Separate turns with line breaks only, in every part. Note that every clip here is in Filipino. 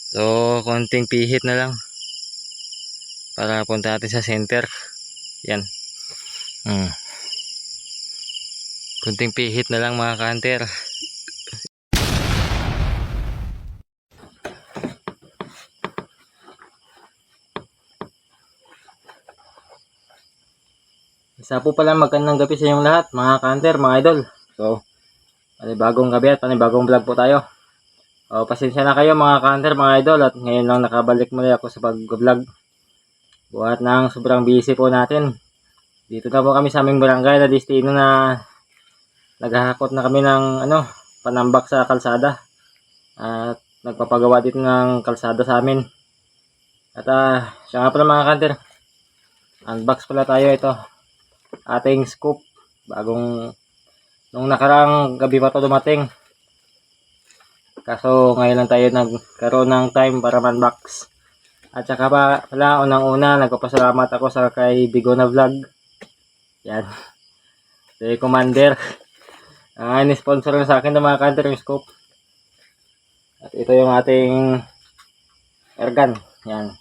So, konting pihit na lang para punta natin sa center. Yan. Konting pihit na lang mga kanter. Isa po pala magandang gabi sa inyong lahat mga kanter, mga idol. So, panibagong gabi at panibagong vlog po tayo. Pasensya na kayo mga kanter, mga idol, at ngayon lang nakabalik muli ako sa pag-vlog. Buhat ng sobrang busy po natin. Dito na po kami sa aming barangay na destino na naghahakot na kami ng panambak sa kalsada. At nagpapagawa dito ng kalsada sa amin. At siya nga pala mga kanter, unbox pala tayo ito. Ating scoop. Nung nakaraang gabi pa to dumating. Kaso ngayon lang tayo nagkaroon ng time para man-box. At saka pala unang-una nagpapasalamat ako sa kay Bigona Vlog. Yan. Si Commander. Ni-sponsor na sa akin ng mga kanter yung scoop. At ito yung ating airgun. Yan.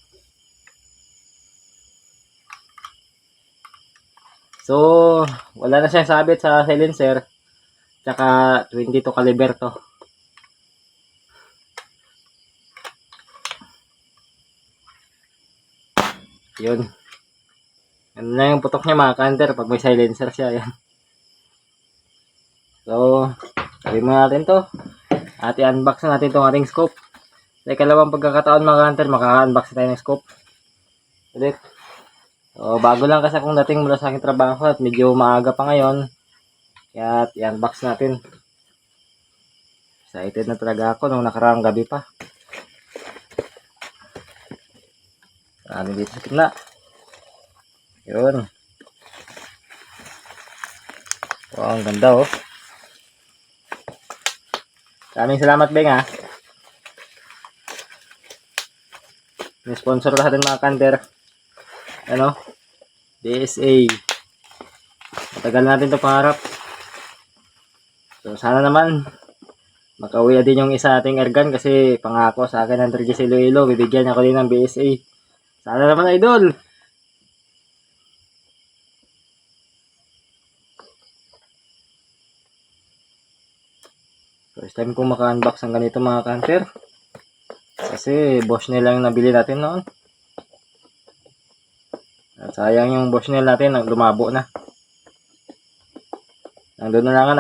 So, wala na siyang sabit sa silencer. Tsaka 22 caliber to. Yun. Ano na yung putok niya mga kanter pag may silencer siya. Yan. So, sabi mo natin to. At i-unbox na natin itong ating scope. Sa ikalawang pagkakataon mga kanter, maka-unbox tayo ng scope. Ulit. So, bago lang kasi akong dating mula sa aking trabaho at medyo maaga pa ngayon. Kaya i-unbox natin. Excited na talaga ako nung nakaraang gabi pa. Ano dito sa gitna. Yun. Wow, ang ganda oh. Maraming salamat Beng ha. Ni-sponsor lahat ng mga kanter. DSA. Matagal natin ito pangarap. So sana naman makauwi din yung isa ating airgun kasi pangako sa akin ng 3G Iloilo, bibigyan ako din ng BSA. Sana naman idol. First time kong maka-unbox ng ganito mga kanter. Kasi Bushnell lang yung nabili natin noon. At sayang yung Bushnell natin, lumabo na. Nandun na lang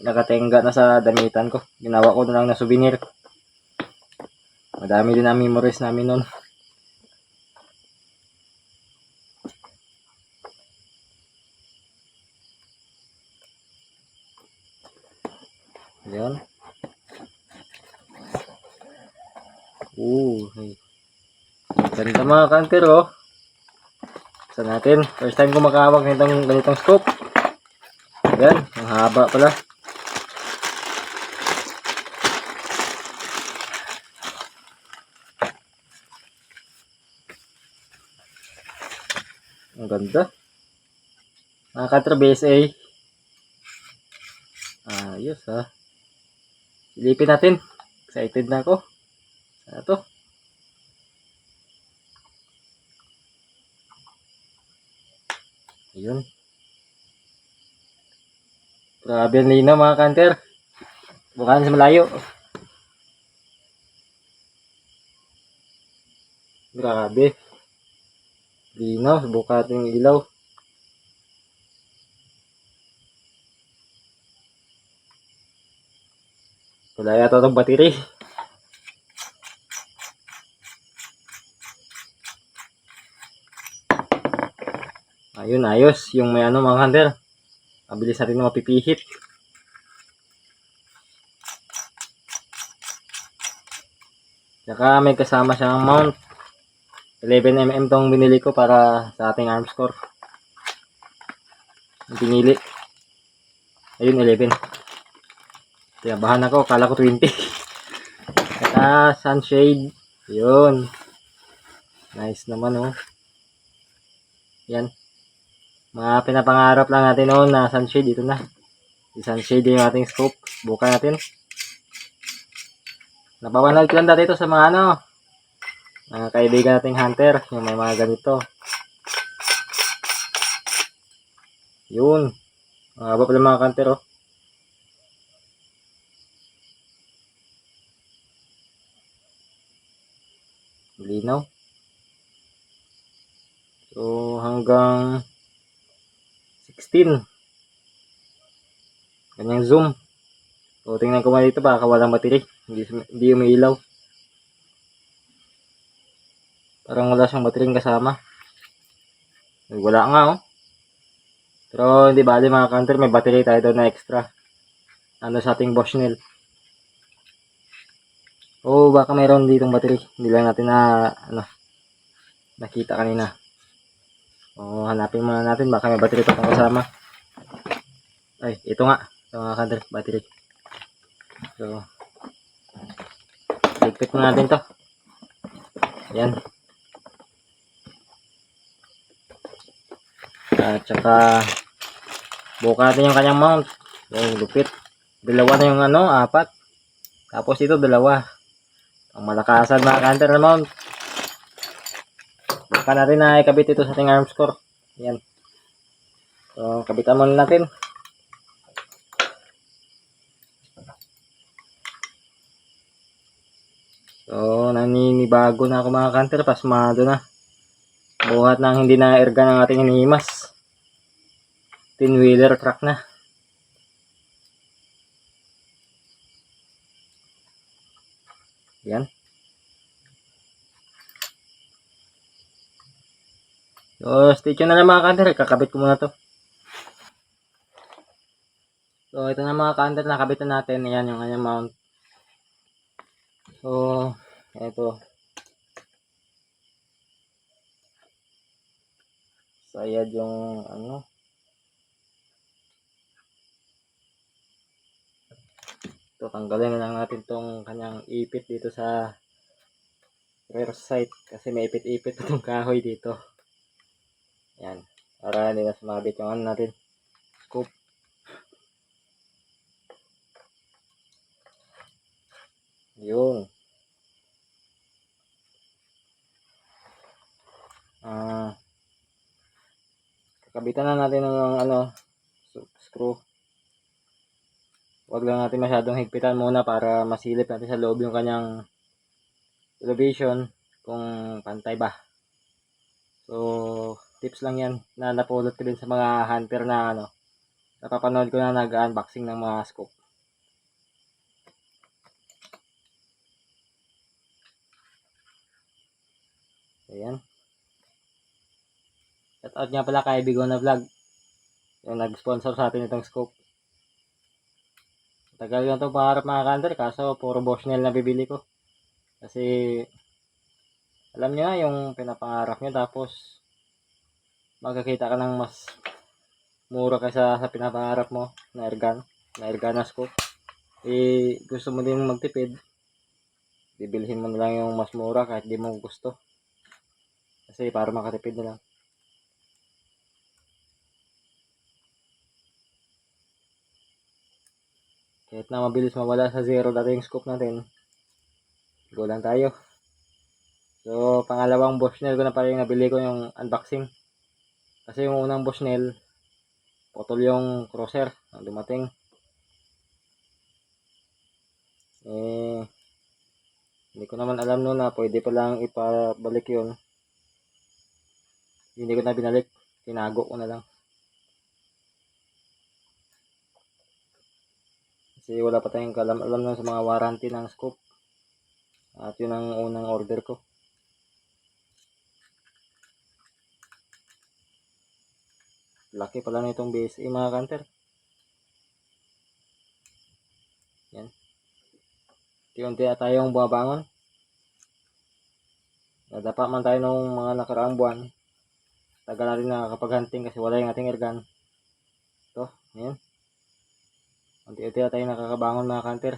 nakatenga na sa damitan ko. Ginawa ko na lang na souvenir. Madami din ang memories namin noon. Ayan. Hey. Ganda mga kanter oh. Sa natin. First time ko makahawak nitong ganitong scope. Ayan. Ang haba pala. Ang ganda. Mga kanter BSA. Ayos ha. Silipin natin. Excited na ako. Ano to? Ayun. Grabe ang linaw mga kanter. Bukan sa malayo. Grabe. Linaw. Bukat yung ilaw. Wala yata itong battery. Ayun, ayos. Yung may mga hunter. Mabilis natin na mapipihit. Saka may kasama siyang mount. 11mm tong binili ko para sa ating arms core. Pinili. Ayun, 11. Tinabahan ako. Kala ko 20. Saka sunshade. Yun. Nice naman oh. Yan. Mga pinapangarap lang natin noon na sunshade. Ito na. I-sunshade yung ating scope. Buka natin. Napapanood ko lang dati ito sa mga Mga kaibigan nating hunter, yung may mga ganito. Yun. Ang haba pala mga hunter, oh. Linaw. So, hanggang 16. Kanyang zoom. So, tingnan ko nga dito, baka walang battery. Hindi umiilaw. Parang wala siyang battery kasama. Wala nga, oh. Pero hindi bali mga counter, may battery tayo doon na extra. Ano sa ating Bushnell. Oh, baka mayroon ditong battery. Hindi lang natin nakita kanina. O, hanapin muna natin, baka may battery pa itong kasama. Ay, ito nga. Ito mga counter, battery. So, ligpit muna natin to. Yan. At saka, buka natin yung kanyang mount. Yung lupit. Dalawa na yung apat. Tapos ito, dalawa. Ang malakasan mga counter na mount. Baka natin na ikabit ito sa ating arms core. Yan. So, kabitan muna natin. So, naninibago na ako mga counter. Pasmado na. Buhat na hindi na airgun ang ating hinihimas. 10-wheeler truck na. Yan. So, stay tuned na lang mga counter. Kakabit ko muna to. So, ito na mga counter. Nakabit na natin. Ayan yung kanyang mount. So, ito. Sayad yung ito, tanggalin na lang natin tong kanyang ipit dito sa rear sight kasi may ipit-ipit itong kahoy dito. Yan, para hindi na sumabit yung natin scope. Yun. Kakabitan na natin ng screw. Huwag lang natin masyadong higpitan muna para masilip natin sa loob yung kanyang elevation kung pantay ba. So, tips lang yan na napulot ko din sa mga hunter na napapanood ko na nag-unboxing ng mga scope. Ayan. Shout out nga pala kay Bigo na Vlog. Yung nag-sponsor sa atin itong scope. Tagal na ito pangarap mga counter, kaso puro Bushnell na bibili ko. Kasi alam nyo na yung pinapangarap nyo, tapos magkakita ka ng mas mura kaysa sa pinapangarap mo na airgun na scope. Gusto mo din magtipid, bibilhin mo na lang yung mas mura kahit di mo gusto. Kasi para makatipid na lang. Kahit na mabilis mawala sa zero dati yung scope natin, go lang tayo. So, pangalawang Bushnell ko na pala yung nabili ko yung unboxing. Kasi yung unang Bushnell, putol yung crosser na dumating. Hindi ko naman alam noon na pwede palang ipabalik yun. Hindi ko na binalik. Tinago ko na lang. Kasi wala pa tayong kalam-alam na sa mga warranty ng scope. At yun ang unang order ko. Laki pala na itong BSA mga counter. Yan. Unti-unti na tayong bumabangon. Nadapa man tayo nung mga nakaraang buwan. Tagal na rin nakakapag-hunting kasi wala yung ating airgun. Ito, yan. Unti-unti na tayong nakakabangon mga counter.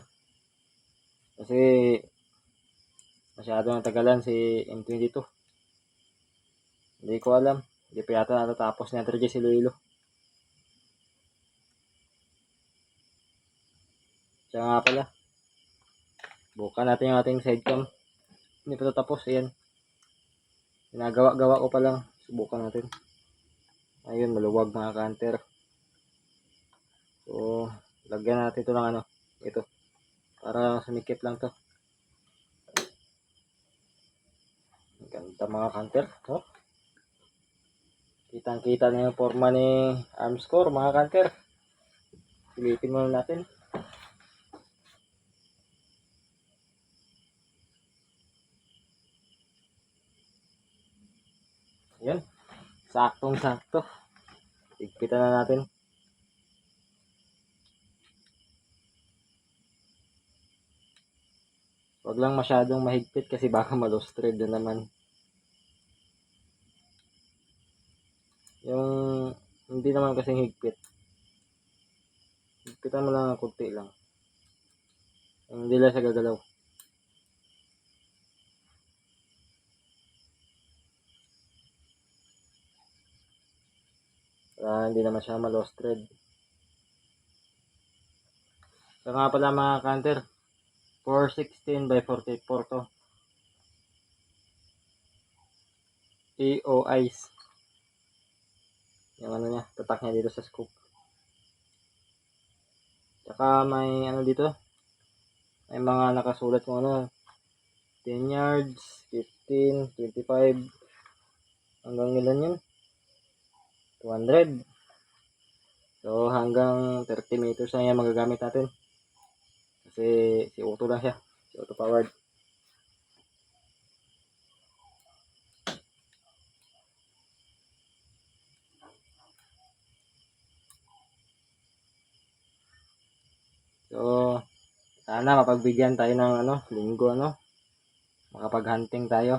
Kasi masyado natagalan si M22. Hindi ko alam. Hindi pa yata natatapos ni Andre si Iloilo. Siya nga pala. Bukan natin yung ating sidecam. Hindi pa tapos. Ayan. Ginagawa-gawa ko pa lang. Subukan natin. Ayun, maluwag mga ka-hunter. So, lagyan natin ito ng ano, ito. Para sumikip lang to. Ganda mga ka-hunter. Oh. Kitang-kita na yung forma ni Armscore mga ka-hunter. Silipin muna natin. Yan. Saktong-sakto. Higpitan na natin. Huwag lang masyadong mahigpit kasi baka ma-lost thread na naman. Yung hindi naman kasing higpit. Higpitan mo lang ng kunti lang. Yung hindi lang siya gagalaw. Para hindi naman siya ma-lost thread. So nga pala mga ka-hunter, 416 by 44 to. EOIs. Yung ano niya, tatak niya dito sa scoop. Tsaka may ano dito, may mga nakasulat kung ano, 10 yards, 15, 25, hanggang ilan yun? 200. So hanggang 30 meters na yan magagamit natin. Kasi si auto lang siya, si auto powered. So sana mapagbigyan tayo ng ano, linggo ano, makapag-hunting tayo.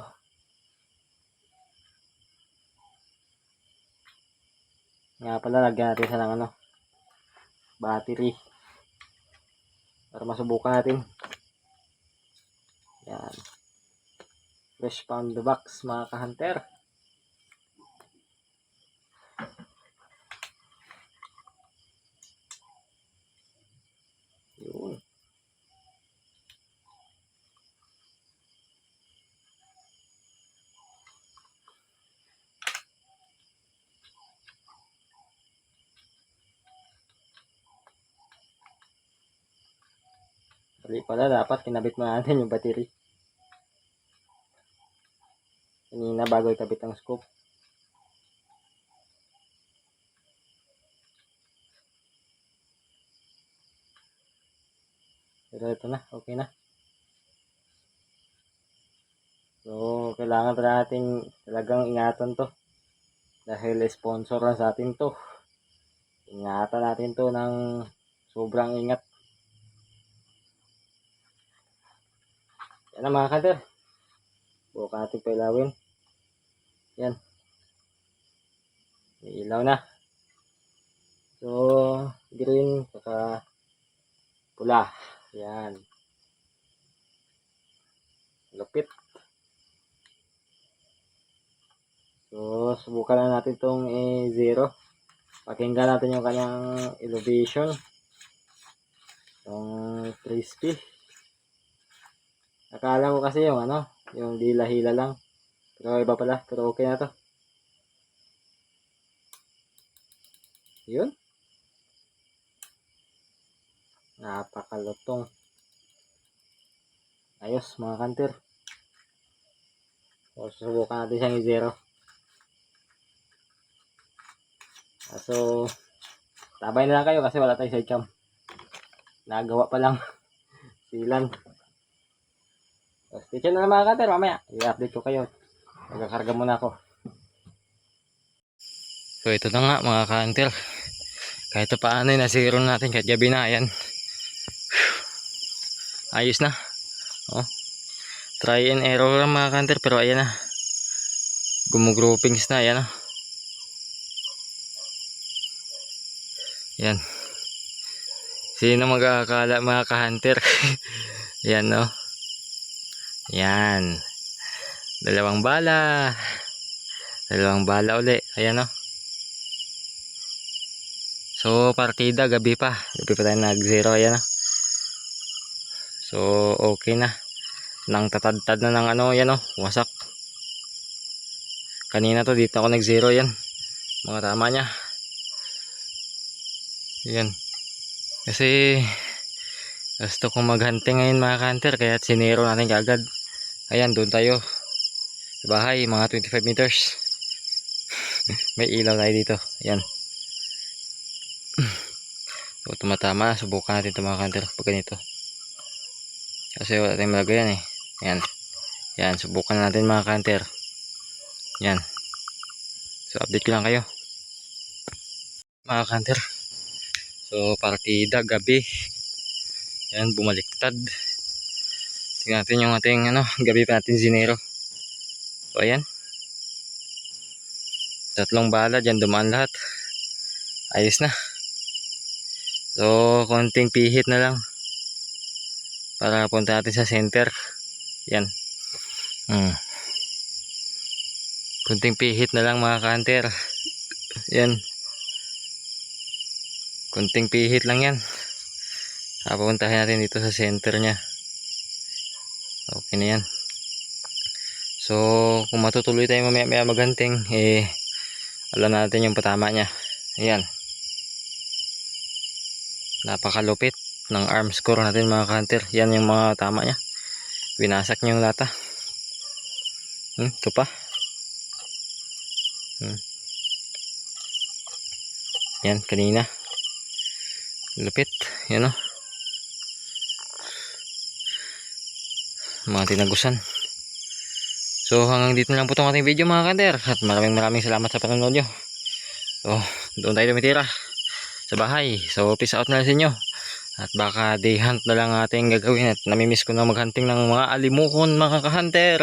Nga pala, lagyan natin siya ng ano, battery. Para masubukan natin. Yan. Fresh from the box mga ka-hunter. Yun. Dali pala, dapat kinabit mo natin yung battery. Kanina bago ikabit ang scoop. Pero ito na, okay na. So, kailangan pa natin talagang ingatan to. Dahil sponsor lang sa atin to. Ingatan natin to ng sobrang ingat. Yan na mga ka-hunter. Buka natin pailawin. Yan. May ilaw na. So, green, saka pula. Yan. Lupit. So, subukan na natin itong zero. Pakinggan natin yung kanyang elevation. Yung crispy. Akala ko kasi yung ano, yung dila-hila lang. Pero iba pala. Pero okay na to. Yun. Napakalutong. Ayos mga ka-hunter. So, susubukan natin siyang i-zero. So, tabay na lang kayo kasi wala tayong sidecam. Nagawa pa lang. Silan. So, stay tuned na lang mga ka-hunter. Mamaya, i-update ko kayo. Magkakarga muna ako. So, ito na nga mga ka-hunter. Kahit paano yung nasiro natin kahit gabi na. Ayan. Ayos na. Oh. Try and error lang mga ka-hunter. Pero ayan na. Gumugroupings na. Ayan na. Yan. Sino mag-aakala mga ka-hunter? Yan no. Yan. Dalawang bala. Dalawang bala uli. Ayan no. So partida gabi pa. Gabi pa tayo nag-zero. Ayan no. So okay na. Nang tatad-tad na ng ano. Yan no. Wasak. Kanina to dito ako nag-zero yan. Mga tama niya. Yan. Kasi gusto kong maghunting ngayon mga ka-hunter, kaya sinero natin kaagad. Ayan, doon tayo sa bahay, mga 25 meters. May ilaw tayo dito. Ayan. So, tumatama. Subukan natin ito mga ka-hunter pag ganito. Kasi wala tayong malagayan eh. Ayan. Ayan, subukan natin mga ka-hunter. Ayan. So, update ko lang kayo mga ka-hunter. So, partida gabi. Ayan, bumaliktad. Tingnan natin yung ating gabi pa natin zinero. So, ayan. 3 bala dyan, dumaan lahat. Ayos na. So, konting pihit na lang para punta natin sa center. Yan. Konting pihit na lang mga ka-hunter. Yan. Konting pihit lang yan. Papuntahin natin dito sa center nya. Okay na yan. So, kung matutuloy tayo mamaya maghunting, alam natin yung patama nya. Ayan. Napakalupit ng arm score natin mga ka-hunter. Yan yung mga tama nya. Winasak niya yung lata. Ito pa. Yan, kanina. Lupit. Yan o. Mga tinagusan. So, hanggang dito na lang po itong ating video mga ka-hunter. At maraming salamat sa panonood nyo. So, doon tayo tumitira sa bahay. So, peace out na lang sa inyo. At baka day hunt na lang ating gagawin. At namimiss ko na maghunting ng mga alimukon mga ka-hunter.